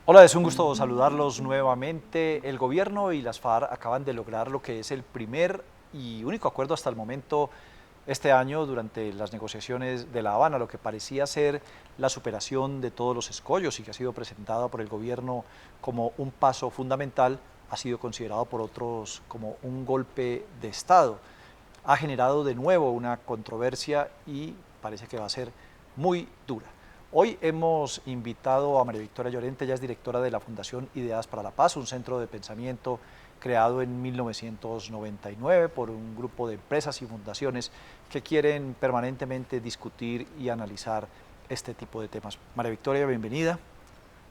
Hola, es un gusto saludarlos nuevamente. El gobierno y las FARC acaban de lograr lo que es el primer y único acuerdo hasta el momento este año durante las negociaciones de La Habana, lo que parecía ser la superación de todos los escollos y que ha sido presentado por el gobierno como un paso fundamental, ha sido considerado por otros como un golpe de Estado. Ha generado de nuevo una controversia y parece que va a ser muy dura. Hoy hemos invitado a María Victoria Llorente, ella es directora de la Fundación Ideas para la Paz, un centro de pensamiento creado en 1999 por un grupo de empresas y fundaciones que quieren permanentemente discutir y analizar este tipo de temas. María Victoria, bienvenida.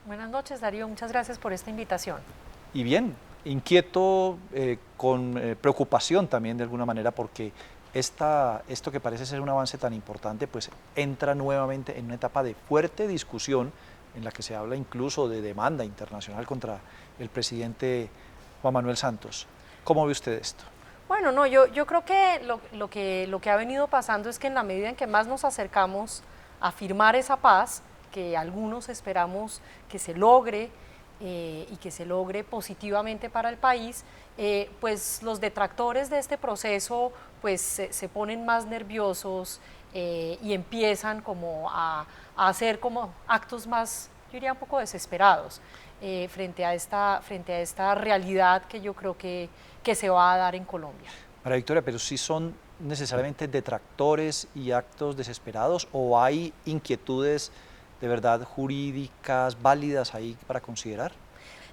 Buenas noches, Darío. Muchas gracias por esta invitación. Y bien, inquieto, con preocupación también de alguna manera, porque esto que parece ser un avance tan importante, pues entra nuevamente en una etapa de fuerte discusión en la que se habla incluso de demanda internacional contra el presidente Juan Manuel Santos. ¿Cómo ve usted esto? Bueno, no, yo creo que lo que ha venido pasando es que en la medida en que más nos acercamos a firmar esa paz, que algunos esperamos que se logre y que se logre positivamente para el país, pues los detractores de este proceso pues se ponen más nerviosos y empiezan como a hacer como actos más, yo diría un poco desesperados frente a esta realidad que yo creo que se va a dar en Colombia. María Victoria, pero si son necesariamente detractores y actos desesperados o hay inquietudes de verdad jurídicas válidas ahí para considerar?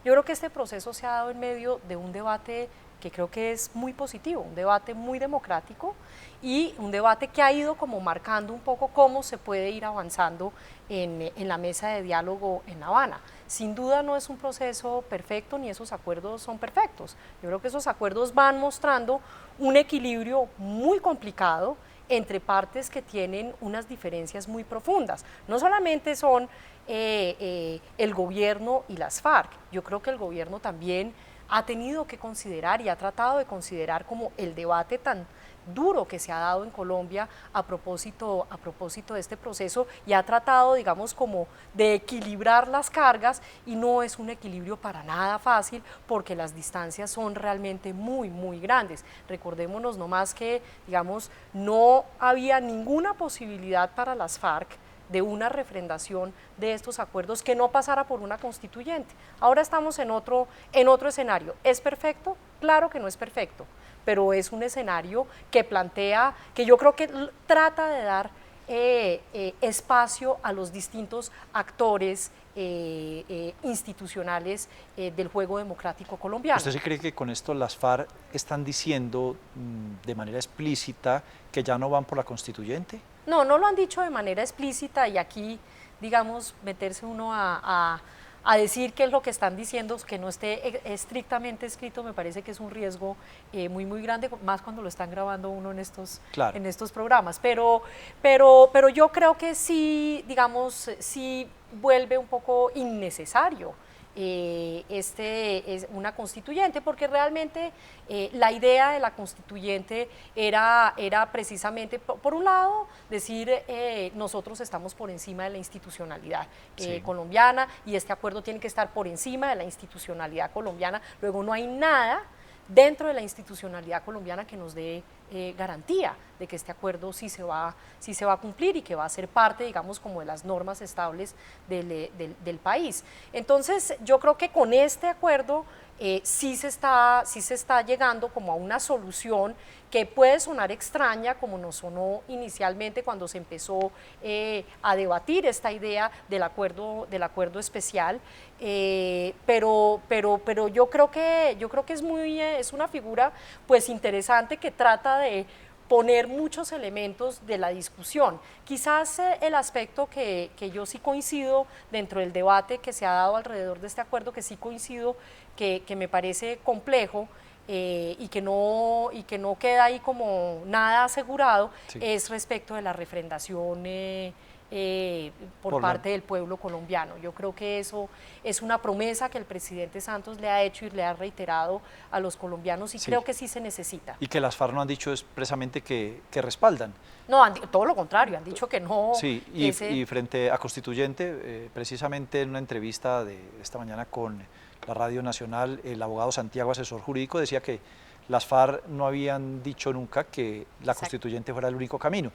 Yo creo que este proceso se ha dado en medio de un debate que creo que es muy positivo, un debate muy democrático y un debate que ha ido como marcando un poco cómo se puede ir avanzando en la mesa de diálogo en La Habana. Sin duda no es un proceso perfecto ni esos acuerdos son perfectos. Yo creo que esos acuerdos van mostrando un equilibrio muy complicado entre partes que tienen unas diferencias muy profundas. No solamente son el gobierno y las FARC, yo creo que el gobierno también ha tenido que considerar y ha tratado de considerar como el debate tan duro que se ha dado en Colombia a propósito de este proceso y ha tratado, digamos, como de equilibrar las cargas y no es un equilibrio para nada fácil porque las distancias son realmente muy, muy grandes. Recordémonos nomás que, digamos, no había ninguna posibilidad para las FARC de una refrendación de estos acuerdos que no pasara por una constituyente. Ahora estamos en otro escenario. ¿Es perfecto? Claro que no es perfecto, pero es un escenario que plantea, que yo creo que trata de dar espacio a los distintos actores institucionales del juego democrático colombiano. ¿Usted sí cree que con esto las FARC están diciendo de manera explícita que ya no van por la constituyente? No, no lo han dicho de manera explícita y aquí, digamos, meterse uno a decir qué es lo que están diciendo, que no esté estrictamente escrito, me parece que es un riesgo muy, muy grande, más cuando lo están grabando uno Claro. en estos programas. Pero yo creo que sí, digamos, sí vuelve un poco innecesario es una constituyente, porque realmente la idea de la constituyente era precisamente, por un lado, decir nosotros estamos por encima de la institucionalidad Sí. colombiana y este acuerdo tiene que estar por encima de la institucionalidad colombiana. Luego no hay nada dentro de la institucionalidad colombiana que nos dé garantía de que este acuerdo sí se va a cumplir y que va a ser parte, digamos, como de las normas estables del país. Entonces, yo creo que con este acuerdo sí se está llegando como a una solución que puede sonar extraña, como nos sonó inicialmente cuando se empezó a debatir esta idea del acuerdo especial, pero yo creo que es una figura pues interesante que trata de poner muchos elementos de la discusión. Quizás el aspecto que yo sí coincido dentro del debate que se ha dado alrededor de este acuerdo, que sí coincido, que me parece complejo, y que no queda ahí como nada asegurado, Sí. es respecto de la refrendación por parte del pueblo colombiano. Yo creo que eso es una promesa que el presidente Santos le ha hecho y le ha reiterado a los colombianos y creo que sí se necesita. Y que las FARC no han dicho expresamente que respaldan. No, todo lo contrario, han dicho que no. Sí, y frente a Constituyente, precisamente en una entrevista de esta mañana con la Radio Nacional, el abogado Santiago, asesor jurídico, decía que las FARC no habían dicho nunca que la Constituyente fuera el único camino.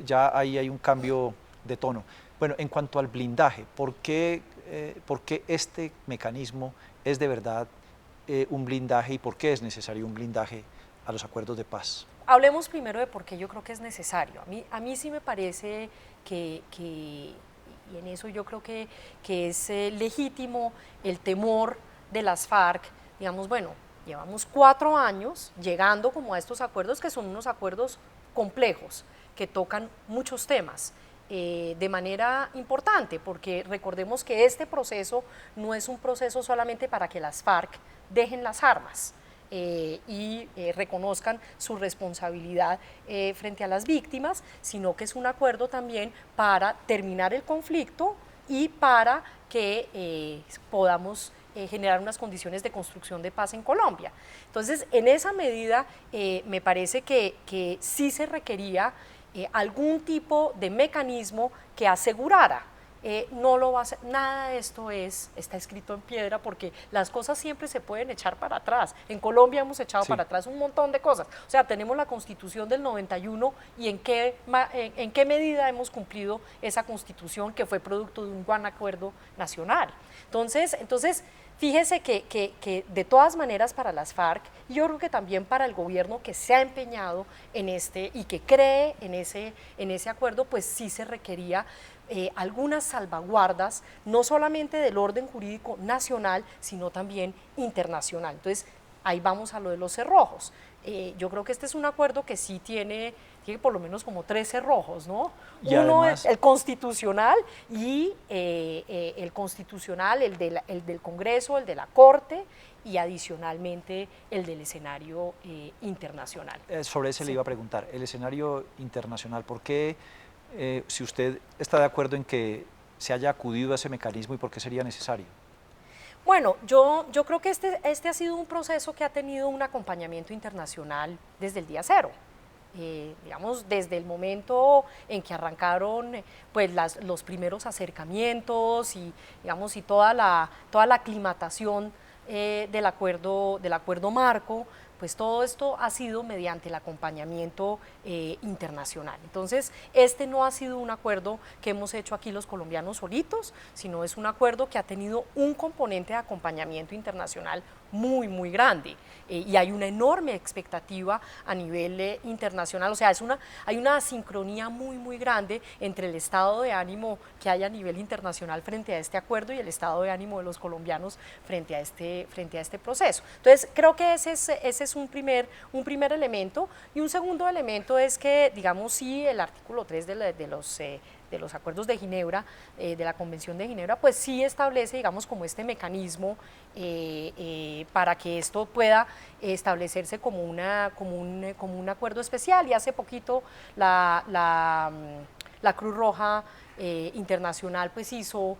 Ya ahí hay un cambio de tono. Bueno, en cuanto al blindaje, ¿por qué este mecanismo es de verdad un blindaje y por qué es necesario un blindaje a los acuerdos de paz? Hablemos primero de por qué yo creo que es necesario. A mí sí me parece que y en eso yo creo que es legítimo el temor de las FARC, digamos, bueno, llevamos 4 años llegando como a estos acuerdos que son unos acuerdos complejos, que tocan muchos temas de manera importante, porque recordemos que este proceso no es un proceso solamente para que las FARC dejen las armas y reconozcan su responsabilidad frente a las víctimas, sino que es un acuerdo también para terminar el conflicto y para que podamos generar unas condiciones de construcción de paz en Colombia. Entonces, en esa medida, me parece que sí se requería algún tipo de mecanismo que asegurara. No lo va a hacer, nada de esto está escrito en piedra porque las cosas siempre se pueden echar para atrás. En Colombia hemos echado para atrás un montón de cosas. O sea, tenemos la Constitución del 91 y en qué medida hemos cumplido esa Constitución que fue producto de un gran acuerdo nacional. Entonces fíjese que de todas maneras para las FARC, y yo creo que también para el gobierno que se ha empeñado en y que cree en ese acuerdo, pues sí se requería algunas salvaguardas, no solamente del orden jurídico nacional, sino también internacional. Entonces, ahí vamos a lo de los cerrojos. Yo creo que este es un acuerdo que sí tiene por lo menos como 3 cerrojos, ¿no? Uno es el constitucional y el constitucional, el del Congreso, el de la Corte y adicionalmente el del escenario internacional. Sobre ese le iba a preguntar, el escenario internacional, ¿por qué, si usted está de acuerdo en que se haya acudido a ese mecanismo y por qué sería necesario? Bueno, yo creo que este ha sido un proceso que ha tenido un acompañamiento internacional desde el día cero. Digamos, desde el momento en que arrancaron pues los primeros acercamientos y, digamos, y toda la aclimatación del acuerdo marco, pues todo esto ha sido mediante el acompañamiento internacional. Entonces, este no ha sido un acuerdo que hemos hecho aquí los colombianos solitos, sino es un acuerdo que ha tenido un componente de acompañamiento internacional muy, muy grande. Y hay una enorme expectativa a nivel internacional, o sea, hay una asincronía muy, muy grande entre el estado de ánimo que hay a nivel internacional frente a este acuerdo y el estado de ánimo de los colombianos frente a este proceso. Entonces, creo que ese es un primer elemento, y un segundo elemento es que, digamos, sí, el artículo 3 de los acuerdos de Ginebra, de la Convención de Ginebra, pues sí establece, digamos, como este mecanismo para que esto pueda establecerse como un acuerdo especial, y hace poquito la Cruz Roja Internacional pues hizo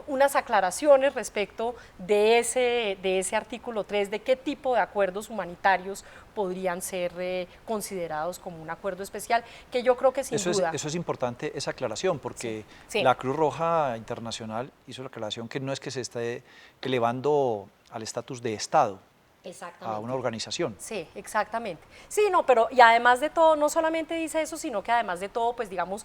unas aclaraciones respecto de ese artículo 3, de qué tipo de acuerdos humanitarios podrían ser considerados como un acuerdo especial, que yo creo que sin duda... Eso es importante, esa aclaración, porque la Cruz Roja Internacional hizo la aclaración que no es que se esté elevando al estatus de Estado, a una organización. Sí, exactamente. Sí, no, pero y además de todo, no solamente dice eso, sino que además de todo, pues digamos,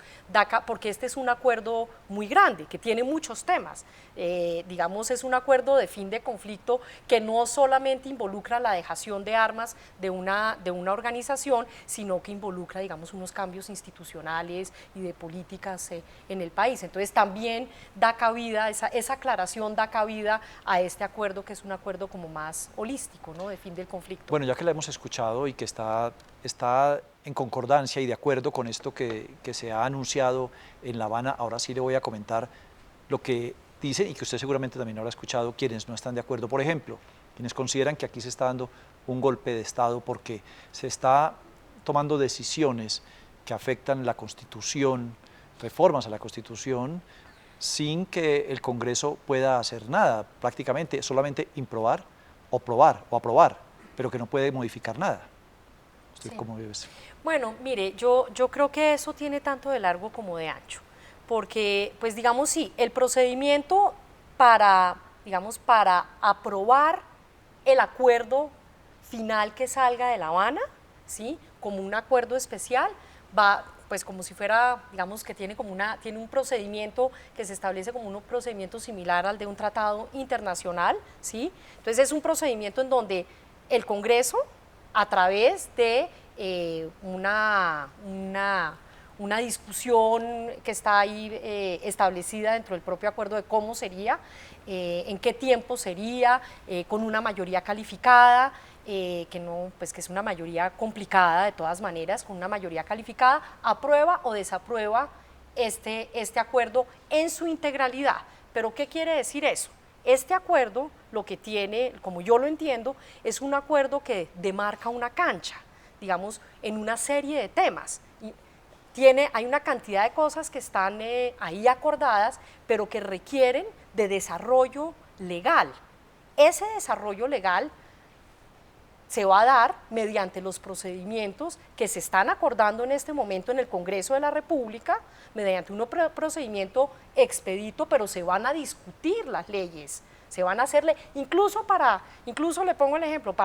porque este es un acuerdo muy grande, que tiene muchos temas. Digamos, es un acuerdo de fin de conflicto que no solamente involucra la dejación de armas de una organización, sino que involucra, digamos, unos cambios institucionales y de políticas en el país. Entonces también da cabida, esa aclaración da cabida a este acuerdo, que es un acuerdo como más holístico, ¿no?, de fin del conflicto. Bueno, ya que la hemos escuchado y que está en concordancia y de acuerdo con esto que se ha anunciado en La Habana, ahora sí le voy a comentar lo que dicen y que usted seguramente también habrá escuchado quienes no están de acuerdo. Por ejemplo, quienes consideran que aquí se está dando un golpe de Estado porque se está tomando decisiones que afectan la Constitución, reformas a la Constitución sin que el Congreso pueda hacer nada, prácticamente solamente improbar o probar o aprobar, pero que no puede modificar nada. ¿Usted Sí. cómo ve eso? Bueno, mire, yo creo que eso tiene tanto de largo como de ancho, porque, pues digamos, sí, el procedimiento para, digamos, para aprobar el acuerdo final que salga de La Habana, ¿sí? Como un acuerdo especial, va pues como si fuera, digamos que tiene tiene un procedimiento que se establece como un procedimiento similar al de un tratado internacional, ¿sí? Entonces es un procedimiento en donde el Congreso, a través de una discusión que está ahí establecida dentro del propio acuerdo de cómo sería, en qué tiempo sería, con una mayoría calificada, que no, pues que es una mayoría complicada de todas maneras, con una mayoría calificada, aprueba o desaprueba este acuerdo en su integralidad. ¿Pero qué quiere decir eso? Este acuerdo lo que tiene, como yo lo entiendo, es un acuerdo que demarca una cancha, digamos, en una serie de temas. Hay una cantidad de cosas que están ahí acordadas, pero que requieren de desarrollo legal. Ese desarrollo legal se va a dar mediante los procedimientos que se están acordando en este momento en el Congreso de la República, mediante un procedimiento expedito, pero se van a discutir las leyes, se van a hacerle, incluso le pongo el ejemplo,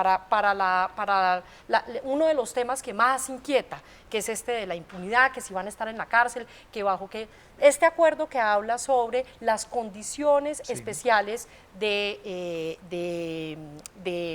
uno de los temas que más inquieta, que es este de la impunidad, que si van a estar en la cárcel, este acuerdo que habla sobre las condiciones especiales de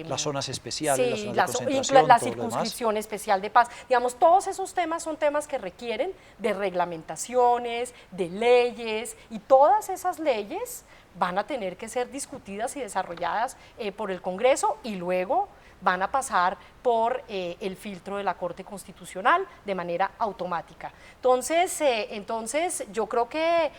las zonas especiales, sí, las zonas de concentración, la todo lo demás. circunscripción especial de paz. Digamos, todos esos temas son temas que requieren de reglamentaciones, de leyes, y todas esas leyes van a tener que ser discutidas y desarrolladas por el Congreso y luego van a pasar por el filtro de la Corte Constitucional de manera automática. Entonces yo creo que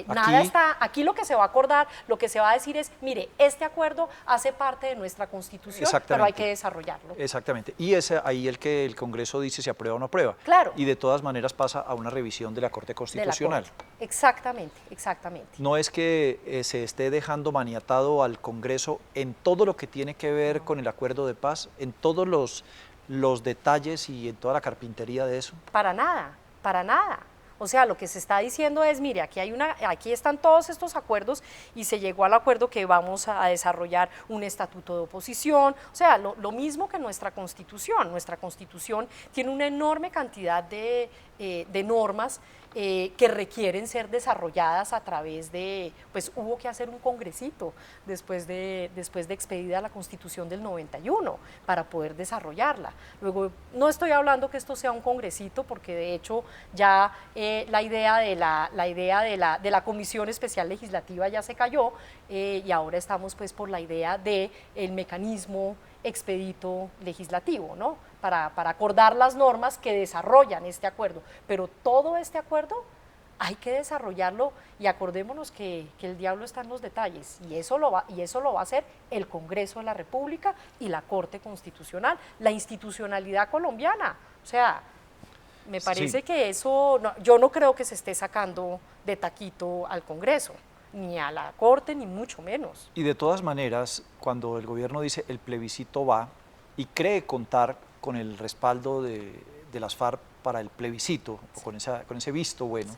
nada está, aquí lo que se va a acordar, lo que se va a decir es, mire, este acuerdo hace parte de nuestra Constitución, pero hay que desarrollarlo. Exactamente, y es ahí el Congreso dice si aprueba o no aprueba. Claro. Y de todas maneras pasa a una revisión de la Corte Constitucional. De la Corte. Exactamente, exactamente. No es que se esté dejando maniatado al Congreso en todo lo que tiene que ver con el acuerdo de paz, en todos los detalles y en toda la carpintería de eso. Para nada, para nada. O sea, lo que se está diciendo es, mire, aquí están todos estos acuerdos y se llegó al acuerdo que vamos a desarrollar un estatuto de oposición. O sea, lo mismo que nuestra Constitución. Nuestra Constitución tiene una enorme cantidad de normas que requieren ser desarrolladas a través de, pues hubo que hacer un congresito después de expedida la Constitución del 91 para poder desarrollarla. Luego, no estoy hablando que esto sea un congresito, porque de hecho ya la idea de la Comisión Especial Legislativa ya se cayó, y ahora estamos pues por la idea del mecanismo expedito legislativo, ¿no? Para acordar las normas que desarrollan este acuerdo. Pero todo este acuerdo hay que desarrollarlo, y acordémonos que el diablo está en los detalles, y eso lo va a hacer el Congreso de la República y la Corte Constitucional, la institucionalidad colombiana. O sea, me parece que eso, yo no creo que se esté sacando de taquito al Congreso, ni a la Corte, ni mucho menos. Y de todas maneras, cuando el gobierno dice el plebiscito va y cree contar con el respaldo de las FARC para el plebiscito, o con ese visto bueno,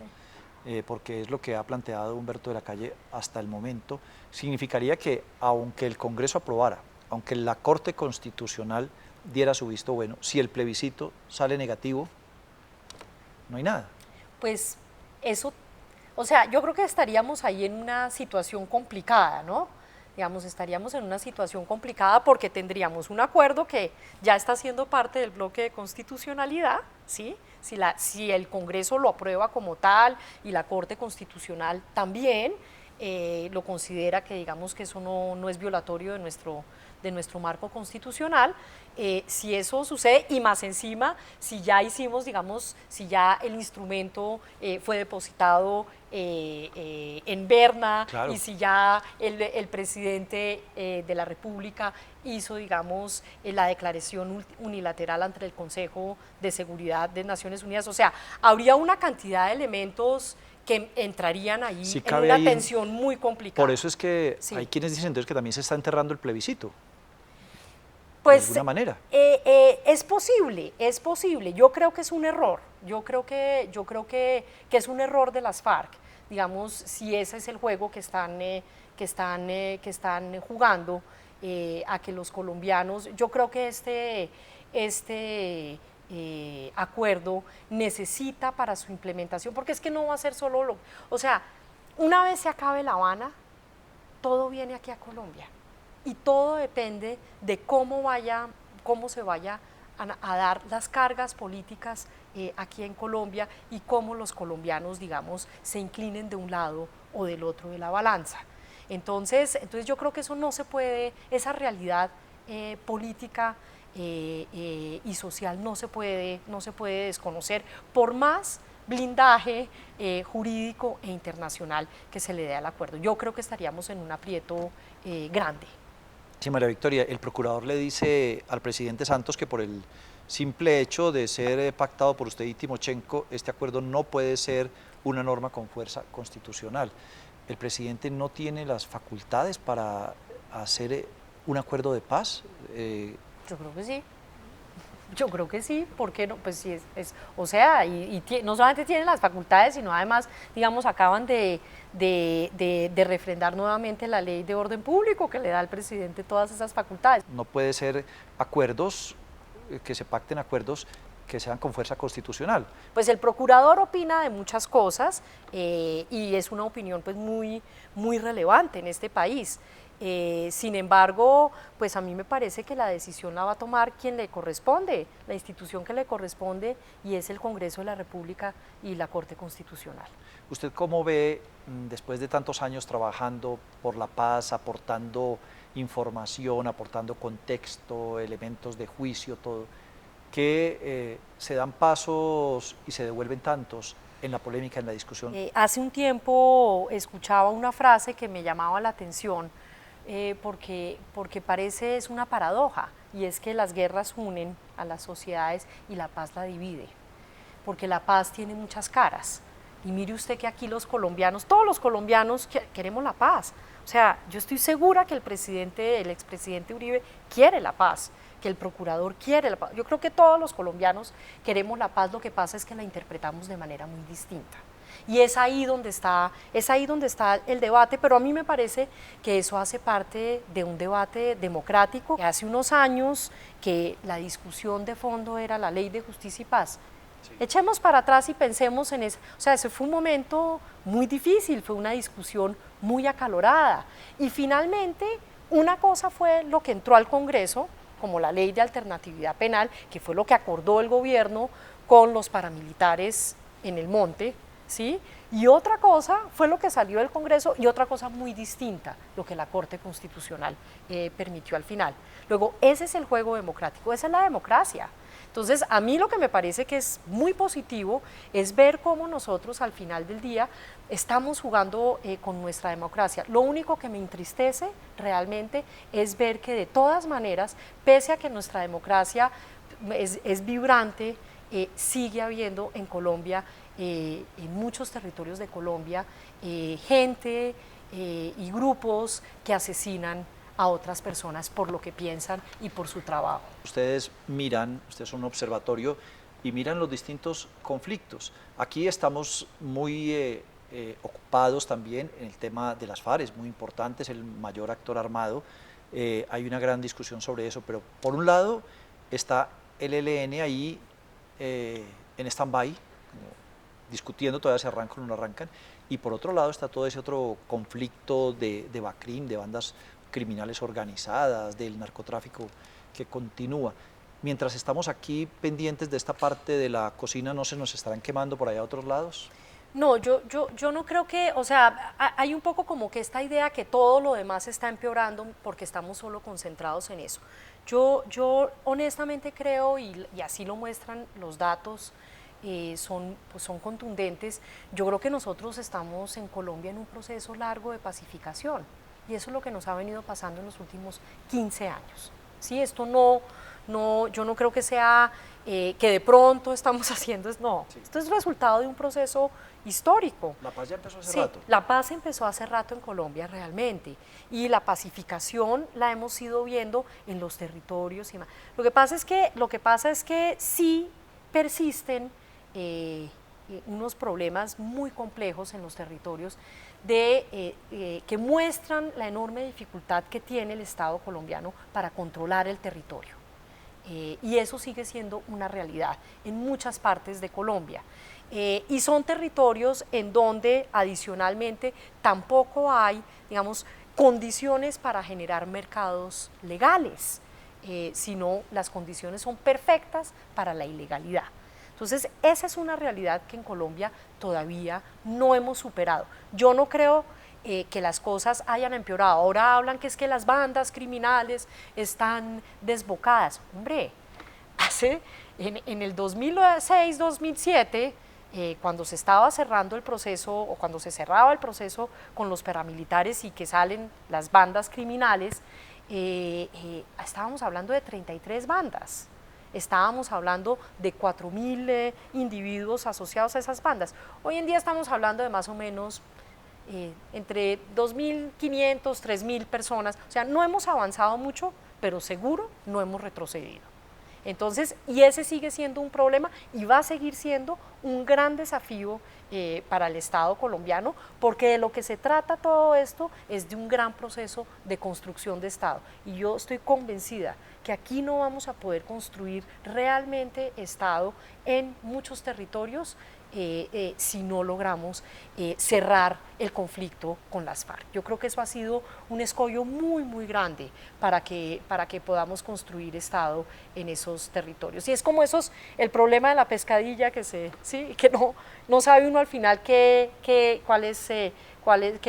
porque es lo que ha planteado Humberto de la Calle hasta el momento, significaría que aunque el Congreso aprobara, aunque la Corte Constitucional diera su visto bueno, si el plebiscito sale negativo, no hay nada. Pues eso, o sea, yo creo que estaríamos ahí en una situación complicada, ¿no? Digamos, estaríamos en una situación complicada porque tendríamos un acuerdo que ya está siendo parte del bloque de constitucionalidad, ¿sí? Si el Congreso lo aprueba como tal y la Corte Constitucional también lo considera, que digamos que eso no es violatorio de de nuestro marco constitucional. Si eso sucede y más encima, si ya hicimos, digamos, si ya el instrumento fue depositado en Berna, claro, y si ya el presidente de la República hizo, digamos, la declaración unilateral ante el Consejo de Seguridad de Naciones Unidas. O sea, habría una cantidad de elementos que entrarían ahí sí en cabe una ahí tensión muy complicada. por eso es que Sí. hay quienes dicen entonces que también se está enterrando el plebiscito, de Pues alguna manera. es posible. Yo creo que es un error. Yo creo que es un error de las FARC, digamos, si ese es el juego que están jugando, a que los colombianos, yo creo que este acuerdo necesita para su implementación, porque es que no va a ser solo o sea, una vez se acabe La Habana, todo viene aquí a Colombia y todo depende de cómo se vaya a dar las cargas políticas aquí en Colombia y cómo los colombianos, digamos, se inclinen de un lado o del otro de la balanza. Entonces yo creo que eso no se puede, esa realidad política y social no se puede desconocer, por más blindaje jurídico e internacional que se le dé al acuerdo. Yo creo que estaríamos en un aprieto grande. Sí, María Victoria, el procurador le dice al presidente Santos que por el simple hecho de ser pactado por usted y Timochenko, este acuerdo no puede ser una norma con fuerza constitucional. ¿El presidente no tiene las facultades para hacer un acuerdo de paz? Yo creo que sí. Yo creo que sí, ¿por qué no? Pues sí, o sea, no solamente tienen las facultades, sino además, digamos, acaban de refrendar nuevamente la ley de orden público que le da al presidente todas esas facultades. No puede ser acuerdos, que se pacten acuerdos que sean con fuerza constitucional. Pues el procurador opina de muchas cosas y es una opinión pues muy relevante en este país. Sin embargo, pues a mí me parece que la decisión la va a tomar quien le corresponde, la institución que le corresponde, y es el Congreso de la República y la Corte Constitucional. ¿Usted cómo ve, después de tantos años trabajando por la paz, aportando información, aportando contexto, elementos de juicio, todo, que se dan pasos y se devuelven tantos en la polémica, en la discusión? Hace un tiempo escuchaba una frase que me llamaba la atención, porque parece es una paradoja, y es que las guerras unen a las sociedades y la paz la divide, porque la paz tiene muchas caras. Y mire usted que aquí los colombianos, todos los colombianos queremos la paz. O sea, yo estoy segura que el expresidente Uribe quiere la paz, que el procurador quiere la paz. Yo creo que todos los colombianos queremos la paz, lo que pasa es que la interpretamos de manera muy distinta. Y es ahí donde está el debate, pero a mí me parece que eso hace parte de un debate democrático. Hace unos años que la discusión de fondo era la ley de justicia y paz. Sí. Echemos para atrás y pensemos en eso. O sea, ese fue un momento muy difícil, fue una discusión muy acalorada. Y finalmente, una cosa fue lo que entró al Congreso, como la ley de alternatividad penal, que fue lo que acordó el gobierno con los paramilitares en el monte, ¿sí? Y otra cosa fue lo que salió del Congreso, y otra cosa muy distinta, lo que la Corte Constitucional permitió al final. Luego, ese es el juego democrático, esa es la democracia. Entonces, a mí lo que me parece que es muy positivo es ver cómo nosotros al final del día estamos jugando con nuestra democracia. Lo único que me entristece realmente es ver que de todas maneras, pese a que nuestra democracia es vibrante, sigue habiendo en Colombia, en muchos territorios de Colombia, gente y grupos que asesinan a otras personas por lo que piensan y por su trabajo. Ustedes son un observatorio y miran los distintos conflictos. Aquí estamos muy ocupados también en el tema de las FARC, es muy importante, es el mayor actor armado, hay una gran discusión sobre eso, pero por un lado está el ELN ahí en stand-by, discutiendo, todavía se arrancan o no arrancan, y por otro lado está todo ese otro conflicto de BACRIM, de bandas criminales organizadas, del narcotráfico que continúa. Mientras estamos aquí pendientes de esta parte de la cocina, ¿no se nos estarán quemando por allá a otros lados? No, yo no creo que, o sea, hay un poco como que esta idea que todo lo demás está empeorando porque estamos solo concentrados en eso. Yo honestamente creo, y así lo muestran los datos, pues son contundentes. Yo creo que nosotros estamos en Colombia en un proceso largo de pacificación y eso es lo que nos ha venido pasando en los últimos 15 años. ¿Sí? Esto yo no creo que sea que de pronto estamos haciendo, no, sí. Esto es resultado de un proceso histórico. La paz ya empezó hace sí, rato. La paz empezó hace rato en Colombia realmente y la pacificación la hemos ido viendo en los territorios y más. Lo que pasa es que sí persisten unos problemas muy complejos en los territorios que muestran la enorme dificultad que tiene el Estado colombiano para controlar el territorio. Y eso sigue siendo una realidad en muchas partes de Colombia. Y son territorios en donde adicionalmente tampoco hay, digamos, condiciones para generar mercados legales, sino las condiciones son perfectas para la ilegalidad. Entonces, esa es una realidad que en Colombia todavía no hemos superado. Yo no creo que las cosas hayan empeorado. Ahora hablan que es que las bandas criminales están desbocadas. Hombre, en el 2006-2007, cuando se estaba cerrando el proceso o cuando se cerraba el proceso con los paramilitares y que salen las bandas criminales, estábamos hablando de 33 bandas. Estábamos hablando de 4.000 individuos asociados a esas bandas. Hoy en día estamos hablando de más o menos entre 2.500, 3.000 personas. O sea, no hemos avanzado mucho, pero seguro no hemos retrocedido. Entonces, y ese sigue siendo un problema y va a seguir siendo un gran desafío para el Estado colombiano, porque de lo que se trata todo esto es de un gran proceso de construcción de Estado. Y yo estoy convencida que aquí no vamos a poder construir realmente Estado en muchos territorios si no logramos cerrar el conflicto con las FARC. Yo creo que eso ha sido un escollo muy, muy grande para que podamos construir Estado en esos territorios. Y es como el problema de la pescadilla que no sabe uno al final qué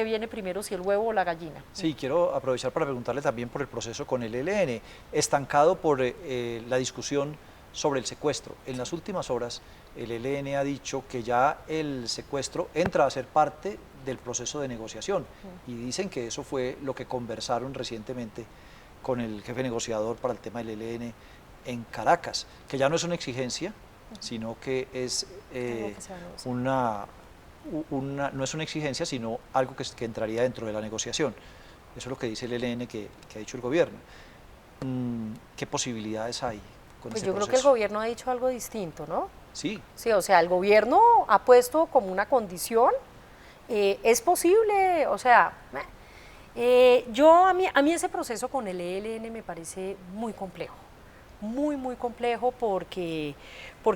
viene primero, si el huevo o la gallina. Sí, quiero aprovechar para preguntarle también por el proceso con el ELN, estancado por la discusión sobre el secuestro. En las últimas horas, el ELN ha dicho que ya el secuestro entra a ser parte del proceso de negociación y dicen que eso fue lo que conversaron recientemente con el jefe negociador para el tema del ELN en Caracas, que ya no es una exigencia, sino que es no es una exigencia, sino algo que entraría dentro de la negociación. Eso es lo que dice el ELN que ha dicho el gobierno. ¿Qué posibilidades hay con pues este yo proceso? Creo que el gobierno ha dicho algo distinto, ¿no? Sí. Sí, o sea, el gobierno ha puesto como una condición, es posible, o sea, a mí ese proceso con el ELN me parece muy complejo, muy complejo porque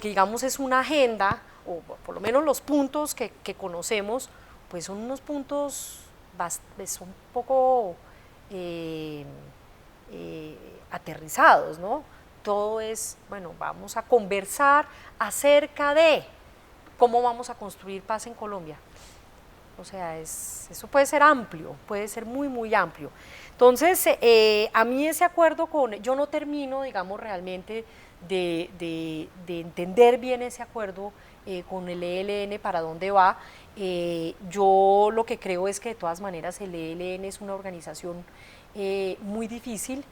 digamos es una agenda, o por lo menos los puntos que conocemos, pues son unos puntos son un poco aterrizados, ¿no? Todo es, bueno, vamos a conversar acerca de cómo vamos a construir paz en Colombia. O sea, eso puede ser amplio, puede ser muy amplio. Entonces, a mí ese acuerdo yo no termino, digamos, realmente de entender bien ese acuerdo con el ELN, para dónde va. Yo lo que creo es que de todas maneras el ELN es una organización muy difícil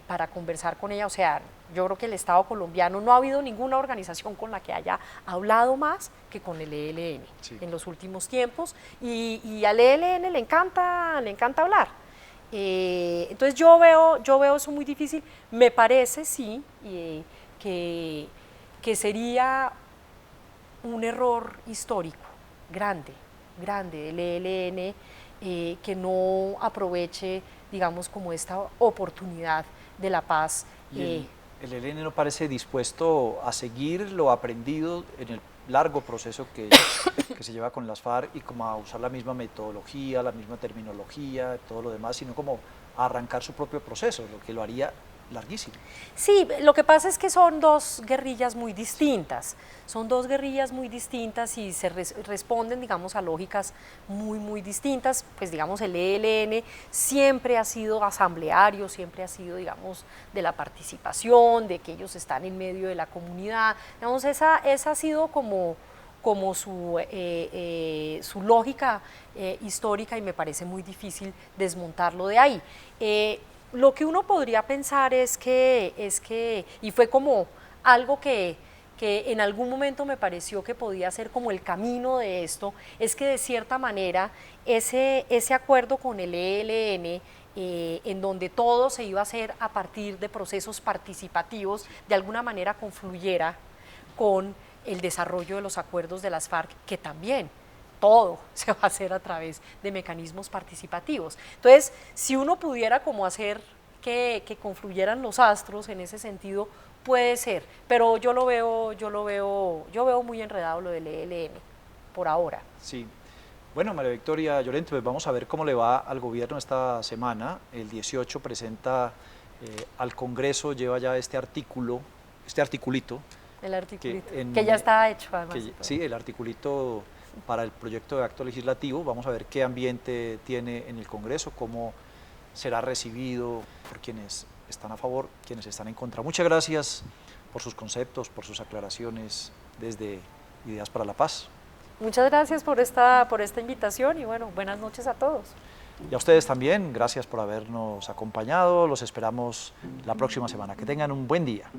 para conversar con ella. O sea, yo creo que el Estado colombiano no ha habido ninguna organización con la que haya hablado más que con el ELN en los últimos tiempos, y al ELN le encanta hablar. Entonces yo veo eso muy difícil. Me parece, sí, que sería un error histórico grande del ELN que no aproveche, digamos, como esta oportunidad de la paz. ¿Y el ELN no parece dispuesto a seguir lo aprendido en el largo proceso que se lleva con las FARC y como a usar la misma metodología, la misma terminología, todo lo demás, sino como a arrancar su propio proceso, lo que lo haría larguísimo. Sí, lo que pasa es que son dos guerrillas muy distintas, son dos guerrillas muy distintas y se responden, digamos, a lógicas muy distintas. Pues, digamos, el ELN siempre ha sido asambleario, siempre ha sido, digamos, de la participación, de que ellos están en medio de la comunidad, digamos, esa ha sido como su lógica histórica, y me parece muy difícil desmontarlo de ahí. Lo que uno podría pensar es que, y fue como algo que en algún momento me pareció que podía ser como el camino de esto, es que de cierta manera ese acuerdo con el ELN, en donde todo se iba a hacer a partir de procesos participativos, de alguna manera confluyera con el desarrollo de los acuerdos de las FARC, que también todo se va a hacer a través de mecanismos participativos. Entonces, si uno pudiera como hacer que confluyeran los astros en ese sentido, puede ser, pero yo veo muy enredado lo del ELN por ahora. Sí. Bueno, María Victoria Llorente, pues vamos a ver cómo le va al gobierno esta semana. El 18 presenta al Congreso, lleva ya este articulito. El articulito, que ya está hecho además. Sí, el articulito para el proyecto de acto legislativo. Vamos a ver qué ambiente tiene en el Congreso, cómo será recibido por quienes están a favor, quienes están en contra. Muchas gracias por sus conceptos, por sus aclaraciones desde Ideas para la Paz. Muchas gracias por esta invitación y bueno, buenas noches a todos. Y a ustedes también, gracias por habernos acompañado. Los esperamos la próxima semana. Que tengan un buen día.